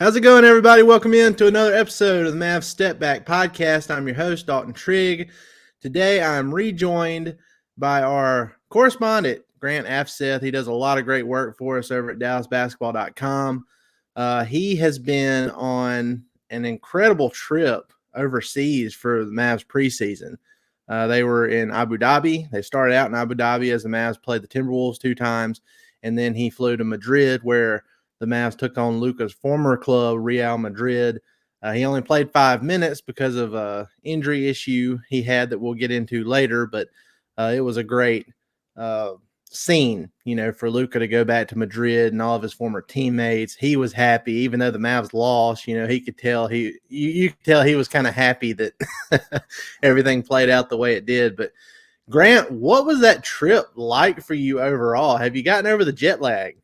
How's it going, everybody? Welcome in to another episode of the Mavs Step Back Podcast. I'm your host, Dalton Trigg. Today, I'm rejoined by our correspondent, Grant Afseth. He does a lot of great work for us over at DallasBasketball.com. He has been on an incredible trip overseas for the Mavs preseason. They were in Abu Dhabi. They started out in Abu Dhabi as the Mavs played the Timberwolves 2 times, and then he flew to Madrid, where the Mavs took on Luka's former club, Real Madrid. He only played 5 minutes because of an injury issue he had that we'll get into later, but it was a great scene, for Luka to go back to Madrid and all of his former teammates. He was happy, even though the Mavs lost. He could tell you could tell he was kind of happy that everything played out the way it did. But Grant, what was that trip like for you overall? Have you gotten over the jet lag?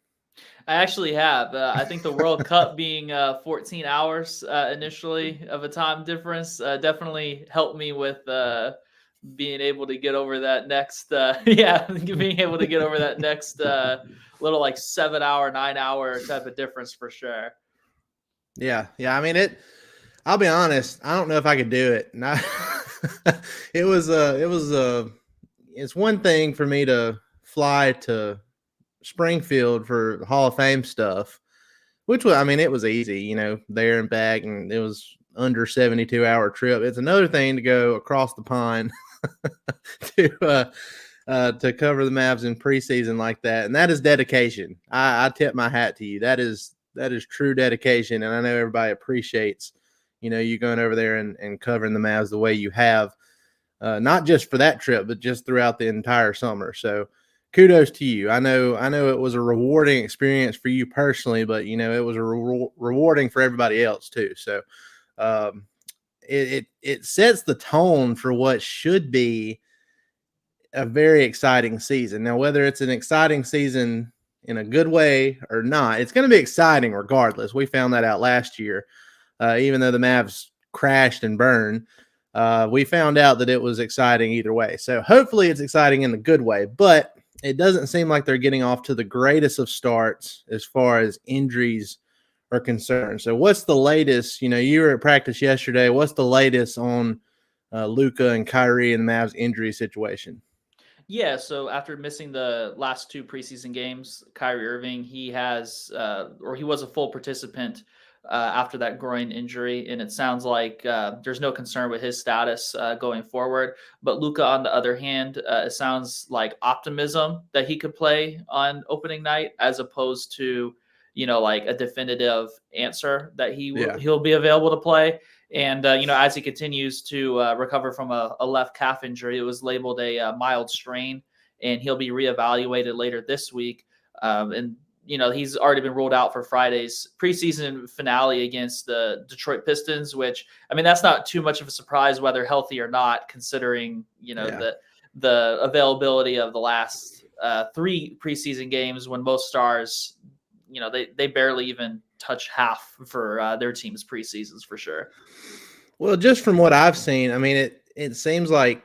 I actually have. I think the World Cup being 14 hours initially of a time difference definitely helped me with being able to get over that next, being able to get over that next little like 7 hour, 9 hour type of difference for sure. Yeah. I mean, I'll be honest. I don't know if I could do it. It's one thing for me to fly to Springfield for Hall of Fame stuff, which was, it was easy, there and back, and it was under 72-hour trip. It's another thing to go across the pond to cover the Mavs in preseason like that, and that is dedication. I tip my hat to you. That is true dedication, and I know everybody appreciates, you going over there and covering the Mavs the way you have, not just for that trip, but just throughout the entire summer. So kudos to you. I know it was a rewarding experience for you personally, but it was a rewarding for everybody else too. So it sets the tone for what should be a very exciting season. Now, whether it's an exciting season in a good way or not, it's going to be exciting regardless. We found that out last year, even though the Mavs crashed and burned. We found out that it was exciting either way. So hopefully it's exciting in the good way, but it doesn't seem like they're getting off to the greatest of starts as far as injuries are concerned. So what's the latest? You were at practice yesterday. What's the latest on Luka and Kyrie and the Mavs injury situation? Yeah, so after missing the last 2 preseason games, Kyrie Irving, he was a full participant after that groin injury, and it sounds like there's no concern with his status going forward. But Luka, on the other hand, it sounds like optimism that he could play on opening night, as opposed to like a definitive answer that he'll be available to play. And as he continues to recover from a left calf injury, it was labeled a mild strain, and he'll be reevaluated later this week. And he's already been ruled out for Friday's preseason finale against the Detroit Pistons, which, that's not too much of a surprise whether healthy or not, considering, the availability of the last 3 preseason games, when most stars, they barely even touch half for their team's preseasons for sure. Well, just from what I've seen, it seems like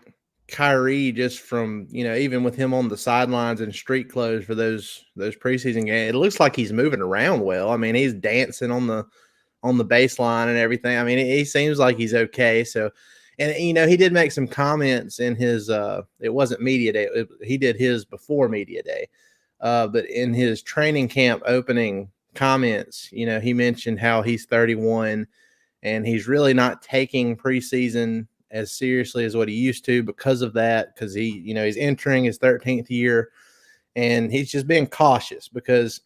Kyrie, just from, even with him on the sidelines in street clothes for those preseason games, it looks like he's moving around well. He's dancing on the baseline and everything. He seems like he's okay. So, and he did make some comments in his it wasn't media day. He did his before media day. But in his training camp opening comments, he mentioned how he's 31 and he's really not taking preseason as seriously as what he used to because of that, because he's entering his 13th year, and he's just being cautious because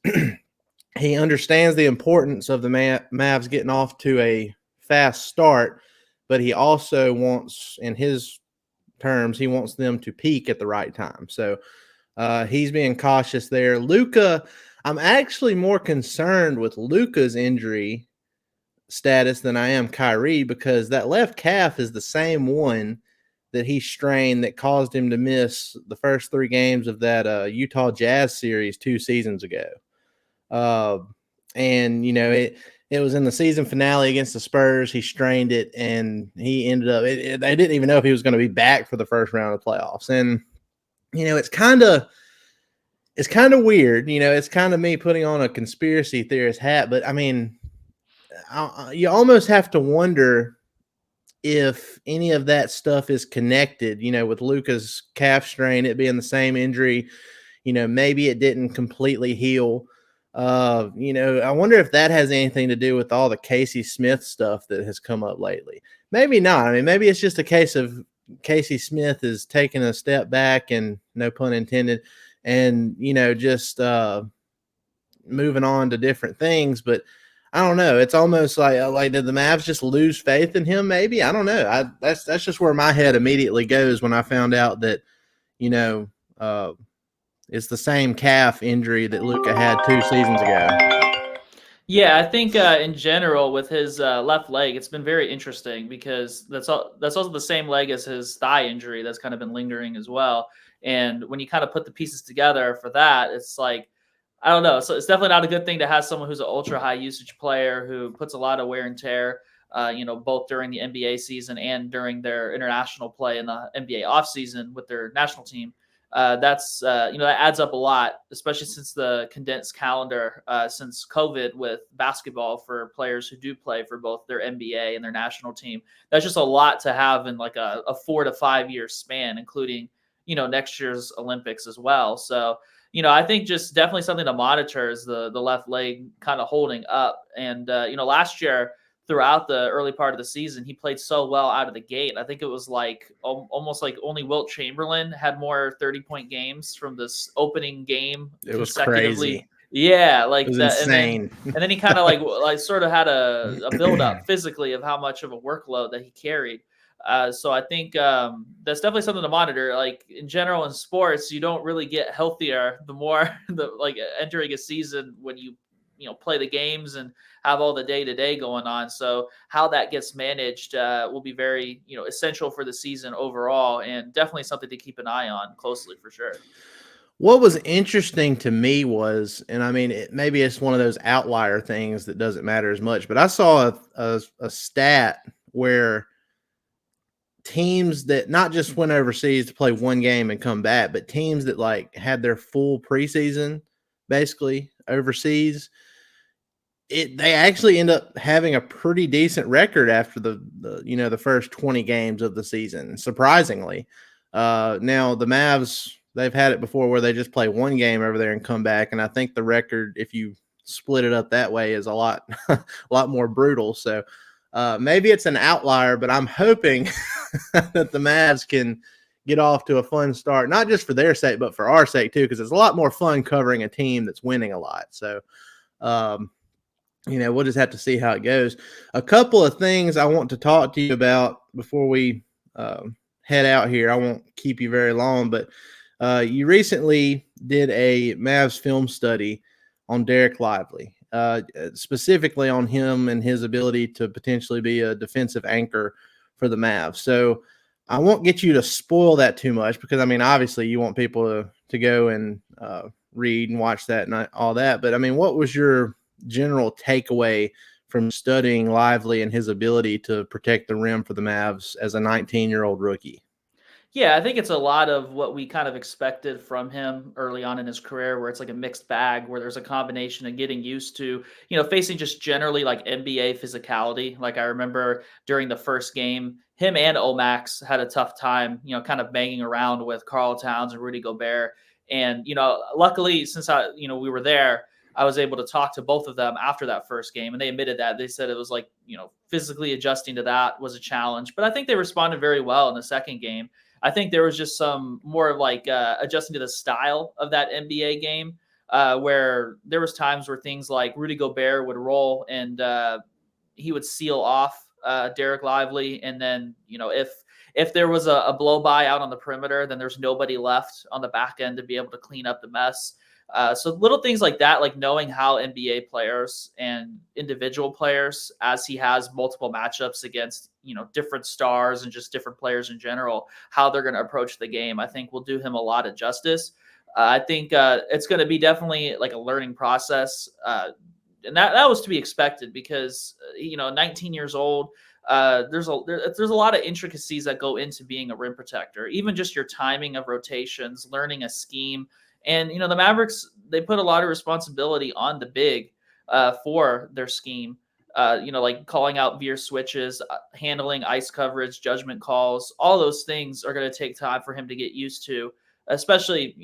he understands the importance of the Mavs getting off to a fast start, but he also wants, in his terms, he wants them to peak at the right time. So he's being cautious there. Luka, I'm actually more concerned with Luka's injury status than I am Kyrie, because that left calf is the same one that he strained that caused him to miss the first 3 games of that Utah Jazz series 2 seasons ago. And it was in the season finale against the Spurs. He strained it, and he ended up. They didn't even know if he was going to be back for the first round of playoffs. And it's kind of weird. It's kind of me putting on a conspiracy theorist hat, but you almost have to wonder if any of that stuff is connected, with Luka's calf strain, it being the same injury, maybe it didn't completely heal. I wonder if that has anything to do with all the Casey Smith stuff that has come up lately. Maybe not. I mean, maybe it's just a case of Casey Smith is taking a step back, and no pun intended, and just moving on to different things. But I don't know. It's almost like did the Mavs just lose faith in him? Maybe, I don't know. That's just where my head immediately goes when I found out that you know uh, it's the same calf injury that Luka had 2 seasons ago. Yeah, I think in general with his left leg, it's been very interesting because that's also the same leg as his thigh injury that's kind of been lingering as well. And when you kind of put the pieces together for that, it's like I don't know. So it's definitely not a good thing to have someone who's an ultra high usage player who puts a lot of wear and tear. Both during the NBA season and during their international play in the NBA offseason with their national team. That adds up a lot, especially since the condensed calendar since COVID with basketball for players who do play for both their NBA and their national team. That's just a lot to have in like a 4 to 5 year span, including next year's Olympics as well. So I think just definitely something to monitor is the left leg kind of holding up. And last year throughout the early part of the season, he played so well out of the gate. I think it was like almost like only Wilt Chamberlain had more 30-point games from this opening game It was consecutively. crazy. Yeah, It like was that. insane. And then he kind of like sort of had a build up physically of how much of a workload that he carried. So I think that's definitely something to monitor. Like in general in sports, you don't really get healthier the more entering a season when you play the games and have all the day to day going on. So how that gets managed will be very essential for the season overall, and definitely something to keep an eye on closely for sure. What was interesting to me was, and I mean, maybe it's one of those outlier things that doesn't matter as much, but I saw a stat where teams that not just went overseas to play one game and come back, but teams that like had their full preseason basically overseas, they actually end up having a pretty decent record after the first 20 games of the season, surprisingly. Now the Mavs, they've had it before where they just play one game over there and come back, and I think the record, if you split it up that way, is a lot a lot more brutal. So maybe it's an outlier, but I'm hoping that the Mavs can get off to a fun start, not just for their sake, but for our sake too, because it's a lot more fun covering a team that's winning a lot. So um, we'll just have to see how it goes. A couple of things I want to talk to you about before we head out here. I won't keep you very long, but you recently did a Mavs film study on Derek Lively, specifically on him and his ability to potentially be a defensive anchor for the Mavs. So I won't get you to spoil that too much because, I mean, obviously you want people to go and read and watch that and all that. But, I mean, what was your general takeaway from studying Lively and his ability to protect the rim for the Mavs as a 19-year-old rookie? Yeah, I think it's a lot of what we kind of expected from him early on in his career, where it's like a mixed bag, where there's a combination of getting used to, facing just generally like NBA physicality. Like I remember during the first game, him and Omax had a tough time, kind of banging around with Karl Towns and Rudy Gobert. And, luckily, since we were there, I was able to talk to both of them after that first game, and they admitted that. They said it was like, physically adjusting to that was a challenge, but I think they responded very well in the second game. I think there was just some more of like adjusting to the style of that NBA game, where there was times where things like Rudy Gobert would roll and he would seal off Derek Lively, and then if there was a blow by out on the perimeter, then there's nobody left on the back end to be able to clean up the mess. So little things like that, like knowing how NBA players and individual players, as he has multiple matchups against, different stars and just different players in general, how they're going to approach the game, I think will do him a lot of justice. I think it's going to be definitely like a learning process. And that was to be expected because, 19 years old, there's a lot of intricacies that go into being a rim protector, even just your timing of rotations, learning a scheme. And, the Mavericks, they put a lot of responsibility on the big for their scheme. like calling out veer switches, handling ice coverage, judgment calls. All those things are going to take time for him to get used to, especially,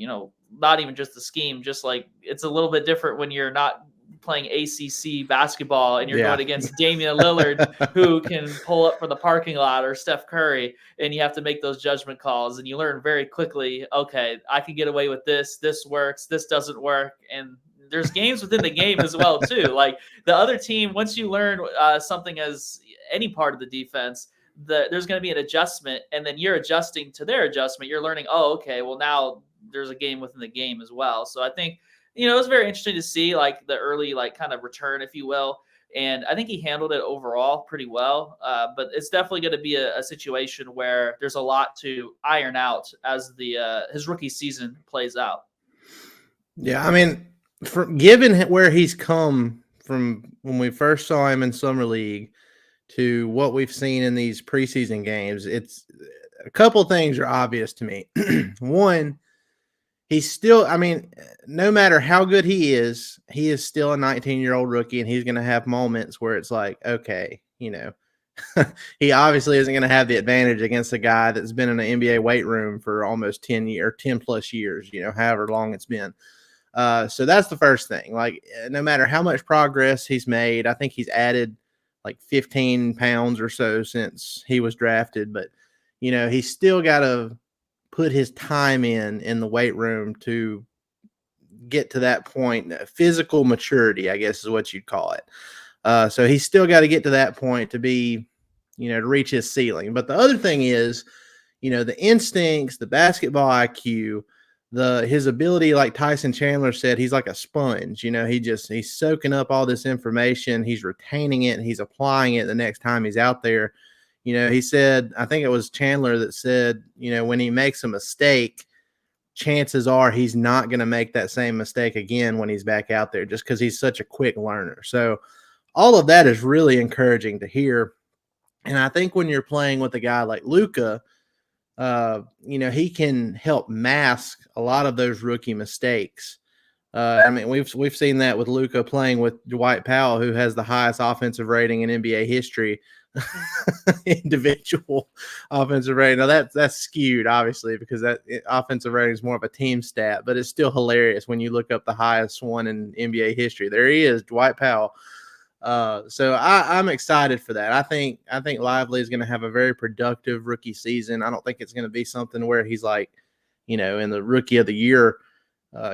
not even just the scheme, just like it's a little bit different when you're not playing ACC basketball and you're Yeah. going against Damian Lillard, who can pull up from the parking lot, or Steph Curry, and you have to make those judgment calls, and you learn very quickly, okay, I can get away with this. This works. This doesn't work. And there's games within the game as well, too. Like the other team, once you learn something as any part of the defense, there's going to be an adjustment, and then you're adjusting to their adjustment. You're learning, oh, okay, well, now there's a game within the game as well. So I think, it was very interesting to see like the early, like kind of return, if you will. And I think he handled it overall pretty well. But it's definitely going to be a situation where there's a lot to iron out as his rookie season plays out. Yeah, I mean, given where he's come from when we first saw him in summer league to what we've seen in these preseason games, it's a couple things are obvious to me. One, he's still, I mean, no matter how good he is still a 19-year-old rookie, and he's going to have moments where it's like, okay, he obviously isn't going to have the advantage against a guy that's been in an NBA weight room for almost 10 plus years, however long it's been. So that's the first thing. Like, no matter how much progress he's made, I think he's added like 15 pounds or so since he was drafted, but he's still got to put his time in the weight room to get to that point. Physical maturity, I guess, is what you'd call it. So he's still got to get to that point to be, to reach his ceiling. But the other thing is, the instincts, the basketball IQ, his ability, like Tyson Chandler said, he's like a sponge. He's soaking up all this information, he's retaining it, and he's applying it the next time he's out there. He said, I think it was Chandler that said, when he makes a mistake, chances are he's not going to make that same mistake again when he's back out there, just because he's such a quick learner. So all of that is really encouraging to hear. And I think when you're playing with a guy like Luka, he can help mask a lot of those rookie mistakes. I mean, we've seen that with Luka playing with Dwight Powell, who has the highest offensive rating in NBA history. Individual offensive rating. Now that's skewed, obviously, because that offensive rating is more of a team stat, but it's still hilarious when you look up the highest one in NBA history. There he is, Dwight Powell. So I'm excited for that. I think Lively is going to have a very productive rookie season. I don't think it's going to be something where he's like, in the rookie of the year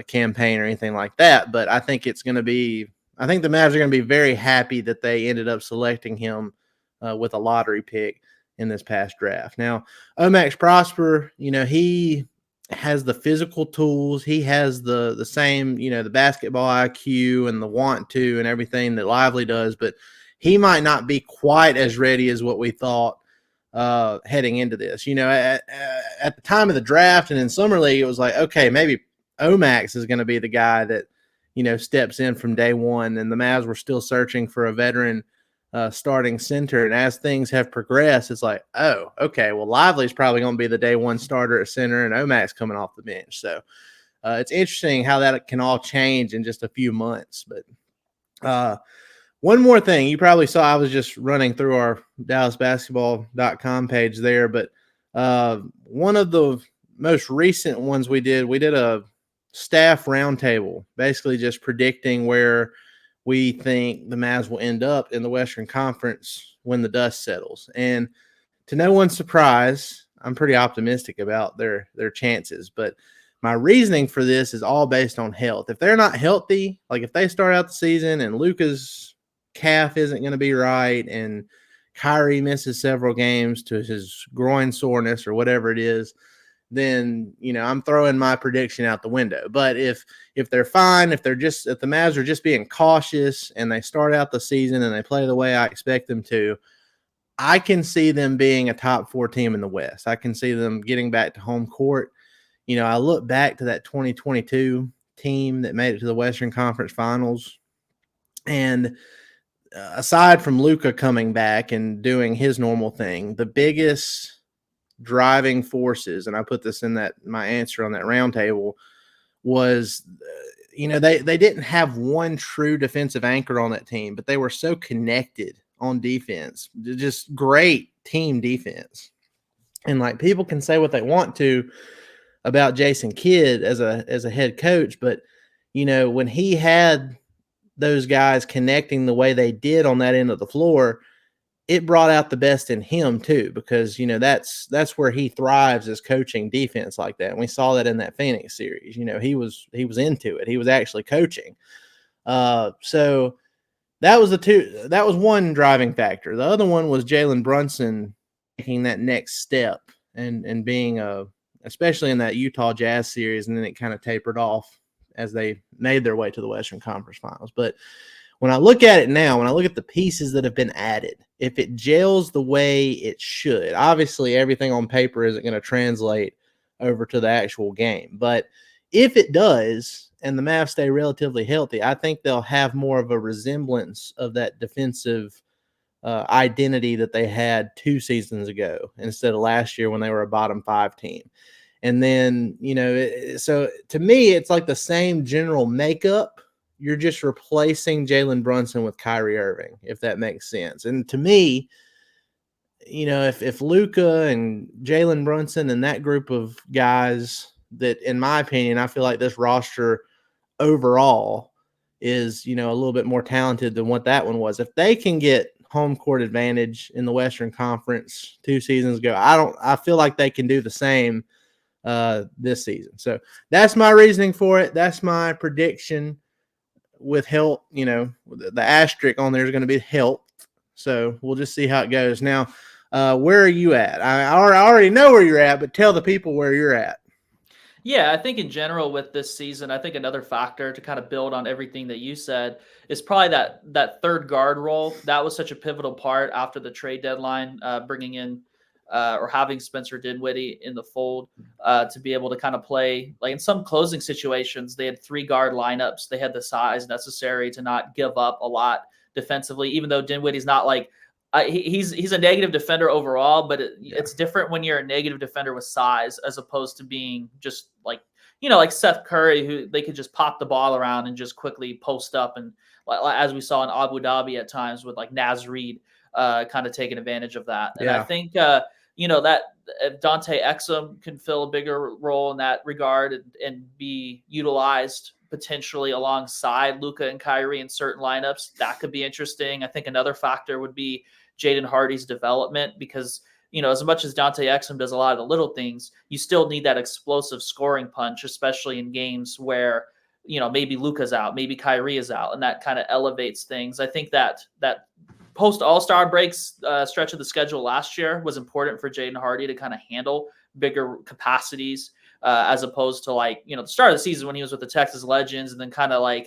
campaign or anything like that. But I think it's going to be. I think the Mavs are going to be very happy that they ended up selecting him with a lottery pick in this past draft. Now, Omax Prosper, he has the physical tools. He has the same, the basketball IQ and the want to and everything that Lively does, but he might not be quite as ready as what we thought heading into this. At the time of the draft and in summer league, it was like, okay, maybe Omax is going to be the guy that, steps in from day one, and the Mavs were still searching for a veteran starting center. And as things have progressed, it's like, oh, okay, well, Lively's probably going to be the day one starter at center, and Omax coming off the bench. So it's interesting how that can all change in just a few months. But one more thing, you probably saw, I was just running through our DallasBasketball.com page there, but one of the most recent ones we did a staff roundtable, basically just predicting where we think the Mavs will end up in the Western Conference when the dust settles. And to no one's surprise, I'm pretty optimistic about their chances. But my reasoning for this is all based on health. If they're not healthy, like if they start out the season and Luka's calf isn't going to be right and Kyrie misses several games to his groin soreness or whatever it is, then, I'm throwing my prediction out the window. But if they're fine, if the Mavs are just being cautious and they start out the season and they play the way I expect them to, I can see them being a top 4 team in the West. I can see them getting back to home court. I look back to that 2022 team that made it to the Western Conference Finals, and aside from Luka coming back and doing his normal thing, the biggest driving forces, and I put this in my answer on that roundtable, was they didn't have one true defensive anchor on that team, but they were so connected on defense. Just great team defense. And like people can say what they want to about Jason Kidd as a head coach, but when he had those guys connecting the way they did on that end of the floor, it brought out the best in him too, because that's where he thrives, is coaching defense like that. And we saw that in that Phoenix series. He was into it. He was actually coaching. So that was one driving factor. The other one was Jalen Brunson taking that next step and being especially in that Utah Jazz series, and then it kind of tapered off as they made their way to the Western Conference Finals. But when I look at it now, when I look at the pieces that have been added, if it gels the way it should, obviously everything on paper isn't going to translate over to the actual game. But if it does, and the Mavs stay relatively healthy, I think they'll have more of a resemblance of that defensive identity that they had 2 seasons ago instead of last year when they were a bottom 5 team. And then, so to me, it's like the same general makeup. You're just replacing Jalen Brunson with Kyrie Irving, if that makes sense. And to me, if Luka and Jalen Brunson and that group of guys that, in my opinion, I feel like this roster overall is, a little bit more talented than what that one was. If they can get home court advantage in the Western Conference 2 seasons ago, I feel like they can do the same this season. So that's my reasoning for it. That's my prediction. With help, the asterisk on there is going to be help. So we'll just see how it goes. Now, where are you at? I already know where you're at, but tell the people where you're at. Yeah, I think in general with this season, I think another factor to kind of build on everything that you said is probably that third guard role. That was such a pivotal part after the trade deadline, bringing in or having Spencer Dinwiddie in the fold to be able to kind of play. Like in some closing situations, they had 3 guard lineups. They had the size necessary to not give up a lot defensively, even though Dinwiddie's not like he's a negative defender overall, but it's different when you're a negative defender with size as opposed to being just like, like Seth Curry, who they could just pop the ball around and just quickly post up. And as we saw in Abu Dhabi at times with like Naz Reid kind of taking advantage of that. And I think, that if Dante Exum can fill a bigger role in that regard and be utilized potentially alongside Luka and Kyrie in certain lineups, that could be interesting. I think another factor would be Jaden Hardy's development, because as much as Dante Exum does a lot of the little things, you still need that explosive scoring punch, especially in games where maybe Luka's out, maybe Kyrie is out, and that kind of elevates things. I think that post All-Star breaks stretch of the schedule last year was important for Jaden Hardy to kind of handle bigger capacities, as opposed to the start of the season when he was with the Texas Legends, and then kind of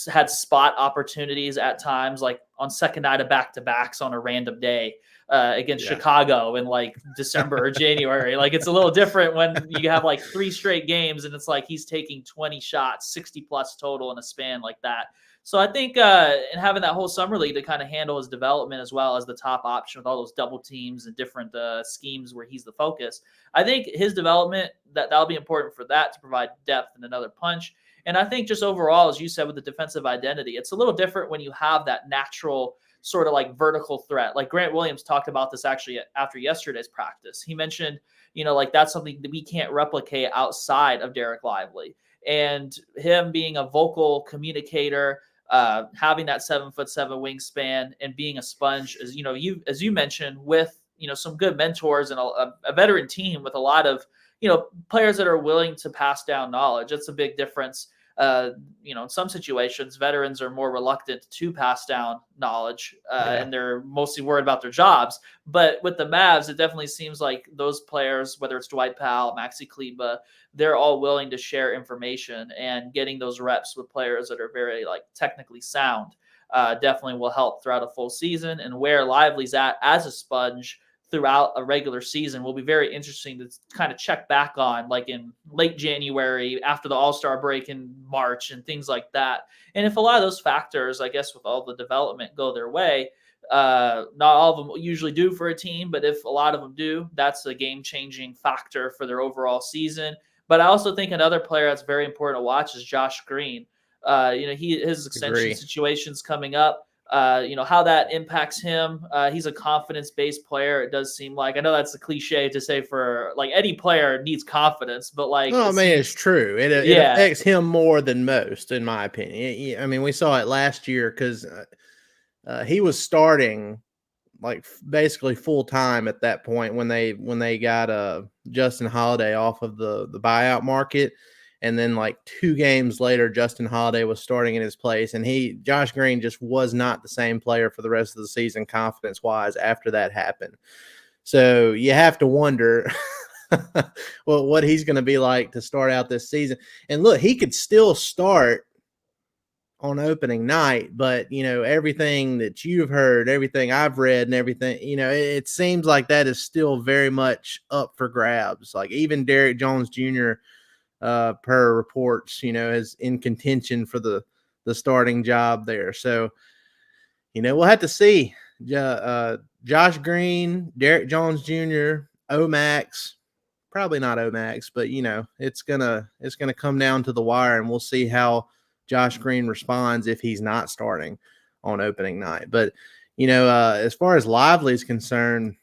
had spot opportunities at times, like on second night of back-to-backs on a random day against Chicago in December or January. It's a little different when you have 3 straight games and it's like he's taking 20 shots, 60 plus total in a span like that. So I think in having that whole summer league to kind of handle his development as well as the top option with all those double teams and different schemes where he's the focus, I think his development, that'll be important for that to provide depth and another punch. And I think just overall, as you said, with the defensive identity, it's a little different when you have that natural sort of vertical threat. Like Grant Williams talked about this actually after yesterday's practice. He mentioned, that's something that we can't replicate outside of Derek Lively. And him being a vocal communicator, having that 7'7" wingspan and being a sponge, as you mentioned, with some good mentors and a veteran team with a lot of players that are willing to pass down knowledge. That's a big difference. In some situations, veterans are more reluctant to pass down knowledge, and they're mostly worried about their jobs. But with the Mavs, it definitely seems like those players, whether it's Dwight Powell, Maxi Kleba, they're all willing to share information, and getting those reps with players that are very technically sound definitely will help throughout a full season. And where Lively's at as a sponge throughout a regular season will be very interesting to kind of check back on, in late January after the All-Star break in March and things like that. And if a lot of those factors, I guess with all the development, go their way, not all of them usually do for a team, but if a lot of them do, that's a game-changing factor for their overall season. But I also think another player that's very important to watch is Josh Green. His extension Agree. situation's coming up. How that impacts him. He's a confidence-based player. It does seem like. I know that's a cliche to say for like any player needs confidence, but like Well, I it mean, it's seems, true. It yeah, affects him more than most, in my opinion. I mean, we saw it last year because he was starting like basically full time at that point when they got Justin Holiday off of the buyout market, and then like 2 games later, Justin Holiday was starting in his place, and Josh Green just was not the same player for the rest of the season, confidence wise, after that happened. So you have to wonder. Well, what he's going to be like to start out this season. And look, he could still start on opening night, but everything that you've heard, everything I've read, and everything, it seems like that is still very much up for grabs. Like even Derrick Jones Jr., per reports, is in contention for the starting job there. So we'll have to see. Josh Green, Derrick Jones Jr., Omax, probably not Omax, but it's gonna come down to the wire, and we'll see how Josh Green responds if he's not starting on opening night. But as far as Lively is concerned,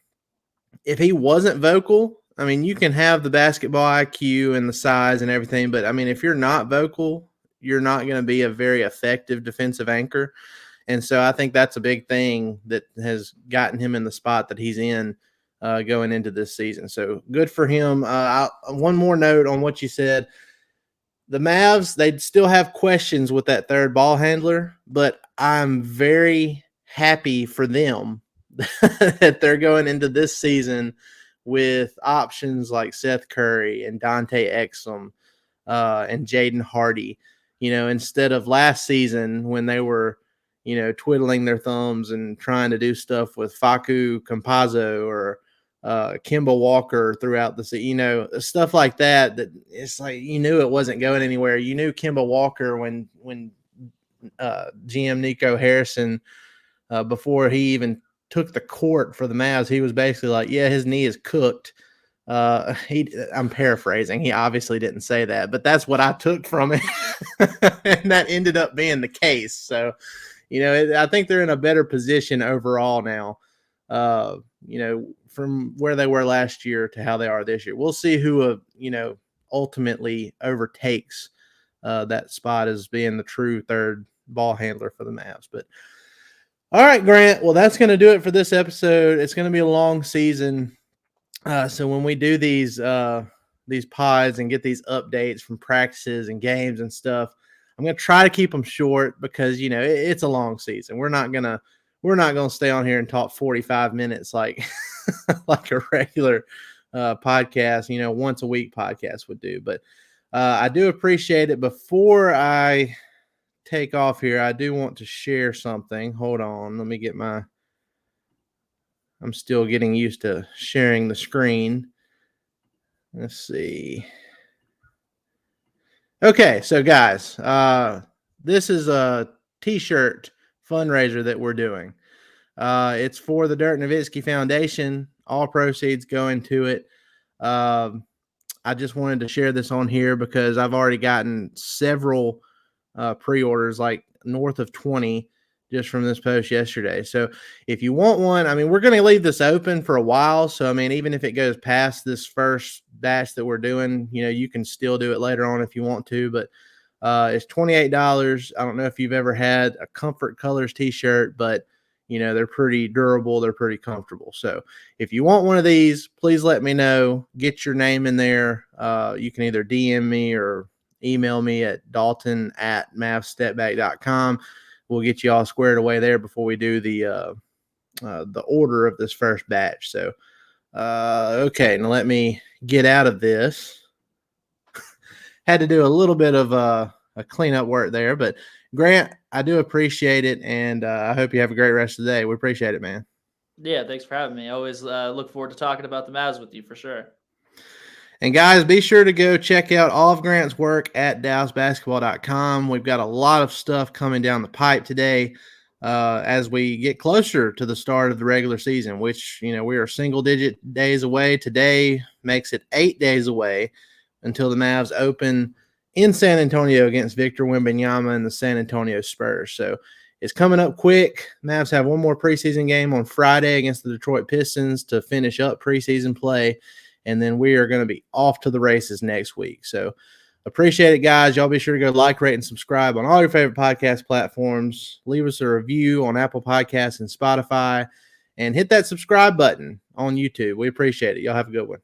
if he wasn't vocal, I mean, you can have the basketball IQ and the size and everything, but I mean, if you're not vocal, you're not going to be a very effective defensive anchor. And so I think that's a big thing that has gotten him in the spot that he's in going into this season. So good for him. One more note on what you said. The Mavs, they'd still have questions with that third ball handler, but I'm very happy for them that they're going into this season with options like Seth Curry and Dante Exum and Jaden Hardy, instead of last season when they were, twiddling their thumbs and trying to do stuff with Facu Campazzo or Kemba Walker throughout the season, stuff like that. That it's like you knew it wasn't going anywhere. You knew Kemba Walker when GM Nico Harrison, before he even took the court for the Mavs, he was basically like, yeah, his knee is cooked. I'm paraphrasing. He obviously didn't say that, but that's what I took from it. And that ended up being the case. So, I think they're in a better position overall now, from where they were last year to how they are this year. We'll see who, ultimately overtakes that spot as being the true third ball handler for the Mavs. But all right, Grant. Well, that's going to do it for this episode. It's going to be a long season. So when we do these pods and get these updates from practices and games and stuff, I'm gonna try to keep them short because it's a long season. We're not gonna stay on here and talk 45 minutes like like a regular podcast, once a week podcast would do. But I do appreciate it. Before I take off here, I do want to share something. Hold on, let me get my. I'm still getting used to sharing the screen. Let's see. Okay, so guys, this is a t-shirt fundraiser that we're doing. It's for the Dirk Nowitzki Foundation. All proceeds going to it. I just wanted to share this on here because I've already gotten several pre-orders, like north of 20, just from this post yesterday. So if you want one, I mean, we're going to leave this open for a while. So, I mean, even if it goes past this first batch that we're doing, you can still do it later on if you want to, but it's $28. I don't know if you've ever had a Comfort Colors t-shirt, but they're pretty durable. They're pretty comfortable. So if you want one of these, please let me know, get your name in there. You can either DM me or email me at dalton@mavstepback.com. We'll get you all squared away there before we do the order of this first batch. So, okay, now let me get out of this. Had to do a little bit of a cleanup work there, but Grant, I do appreciate it, and I hope you have a great rest of the day. We appreciate it, man. Yeah, thanks for having me. I always look forward to talking about the Mavs with you for sure. And guys, be sure to go check out all of Grant's work at DallasBasketball.com. We've got a lot of stuff coming down the pipe today as we get closer to the start of the regular season, which, we are single-digit days away. Today makes it 8 days away until the Mavs open in San Antonio against Victor Wembanyama and the San Antonio Spurs. So it's coming up quick. Mavs have one more preseason game on Friday against the Detroit Pistons to finish up preseason play. And then we are going to be off to the races next week. So appreciate it, guys. Y'all be sure to go like, rate, and subscribe on all your favorite podcast platforms. Leave us a review on Apple Podcasts and Spotify. And hit that subscribe button on YouTube. We appreciate it. Y'all have a good one.